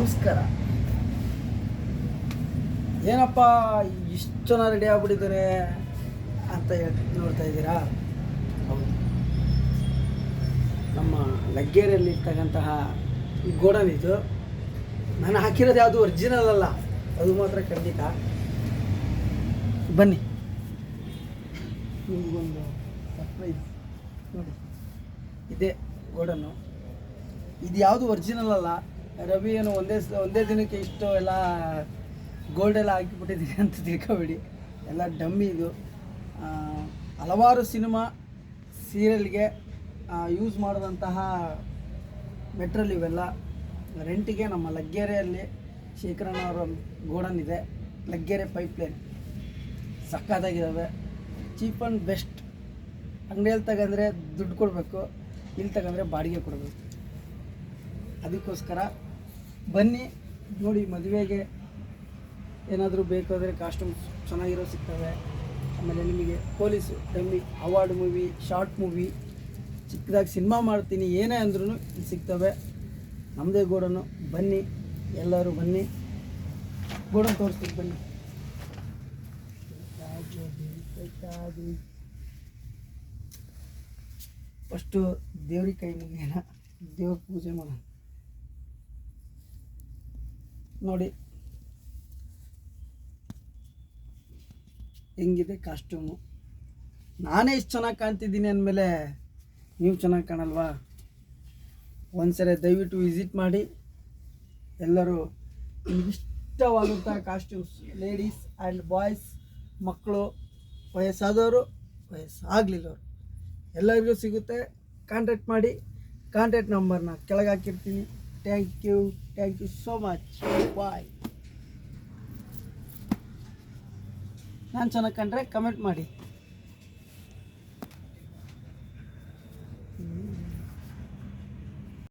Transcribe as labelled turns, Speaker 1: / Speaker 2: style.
Speaker 1: ನಮಸ್ಕಾರ. ಏನಪ್ಪ ಇಷ್ಟು ಜನ ರೆಡಿ ಆಗ್ಬಿಟ್ಟಿದ್ದಾರೆ ಅಂತ ನೋಡ್ತಾ ಇದ್ದೀರಾ? ಹೌದು, ನಮ್ಮ ಲಗ್ಗೆರೆಯಲ್ಲಿ ಇರ್ತಕ್ಕಂತಹ ಗೋಡನ್ ಇದು. ನಾನು ಹಾಕಿರೋದು ಯಾವುದು ಒರಿಜಿನಲ್ ಅಲ್ಲ, ಅದು ಮಾತ್ರ ಖಂಡಿತ. ಬನ್ನಿ, ನಿಮಗೊಂದು ಸರ್ಪ್ರೈಸ್ ನೋಡಿ. ಇದೇ ಗೋಡನ್ನು. ಇದು ಯಾವುದು ಒರಿಜಿನಲ್ ಅಲ್ಲ. ರವಿ ಏನು ಒಂದೇ ದಿನಕ್ಕೆ ಇಷ್ಟು ಎಲ್ಲ ಗೋಲ್ಡ್ ಎಲ್ಲ ಹಾಕಿಬಿಟ್ಟಿದ್ದೀನಿ ಅಂತ ತಿಳ್ಕೊಬೇಡಿ. ಎಲ್ಲ ಡಮ್ಮಿ ಇದು. ಹಲವಾರು ಸಿನಿಮಾ ಸೀರಿಯಲ್ಗೆ ಯೂಸ್ ಮಾಡಿದಂತಹ ಮೆಟ್ರಲ್ ಇವೆಲ್ಲ. ರೆಂಟಿಗೆ ನಮ್ಮ ಲಗ್ಗೆರೆಯಲ್ಲಿ ಶೇಖರಣ್ಣವರ ಗೋಡನ್ ಇದೆ. ಲಗ್ಗೆರೆ ಪೈಪ್ಲೈನ್ ಸಕ್ಕತ್ತಾಗಿದ್ದಾವೆ. Cheap and best. ಅಂಗಡಿಯಲ್ಲಿ ತಗೊಂಡ್ರೆ ದುಡ್ಡು ಕೊಡಬೇಕು, ಇಲ್ಲಿ ತಗೊಂಡ್ರೆ ಬಾಡಿಗೆ ಕೊಡಬೇಕು. ಅದಕ್ಕೋಸ್ಕರ ಬನ್ನಿ ನೋಡಿ. ಮದುವೆಗೆ ಏನಾದರೂ ಬೇಕಾದರೆ ಕಾಸ್ಟ್ಯೂಮ್ಸ್ ಚೆನ್ನಾಗಿರೋ ಸಿಗ್ತವೆ. ಆಮೇಲೆ ನಿಮಗೆ police dummy, award movie, short movie, ಚಿಕ್ಕದಾಗಿ ಸಿನಿಮಾ ಮಾಡ್ತೀನಿ ಏನೇ ಅಂದ್ರೂ ಇಲ್ಲಿ ಸಿಗ್ತವೆ. ನಮ್ಮದೇ ಗೋಡನ್ನು. ಬನ್ನಿ, ಎಲ್ಲರೂ ಬನ್ನಿ, ಗೋಡನ್ ತೋರಿಸ್ತೀನಿ ಬನ್ನಿ. ಫಸ್ಟು ದೇವ್ರಿಗೆ ಕೈ ಮುಗಿಯೋಣ, ದೇವ್ರ ಪೂಜೆ ಮಾಡೋಣ. ನೋಡಿ ಹೆಂಗಿದೆ ಕಾಸ್ಟ್ಯೂಮು. ನಾನೇ ಇಷ್ಟು ಚೆನ್ನಾಗಿ ಕಾಣ್ತಿದ್ದೀನಿ ಅಂದಮೇಲೆ ನೀವು ಚೆನ್ನಾಗಿ ಕಾಣಲ್ವಾ? ಒಂದ್ಸರಿ ದಯವಿಟ್ಟು ವಿಸಿಟ್ ಮಾಡಿ. ಎಲ್ಲರೂ ನಿಮಗಿಷ್ಟವಾದಂಥ ಕಾಸ್ಟ್ಯೂಮ್ಸ್, ಲೇಡೀಸ್ ಆ್ಯಂಡ್ ಬಾಯ್ಸ್, ಮಕ್ಕಳು, ವಯಸ್ಸಾದವರು, ವಯಸ್ಸಾಗಲಿಲ್ಲವರು ಎಲ್ಲರಿಗೂ ಸಿಗುತ್ತೆ. ಕಾಂಟ್ಯಾಕ್ಟ್ ಮಾಡಿ. ಕಾಂಟ್ಯಾಕ್ಟ್ ನಂಬರ್ನ ಕೆಳಗೆ ಹಾಕಿರ್ತೀನಿ. Thank you so much. Bye. ನಾನು ಚೆನ್ನಾಗಿ ಕಂಡ್ರೆ ಕಮೆಂಟ್ ಮಾಡಿ.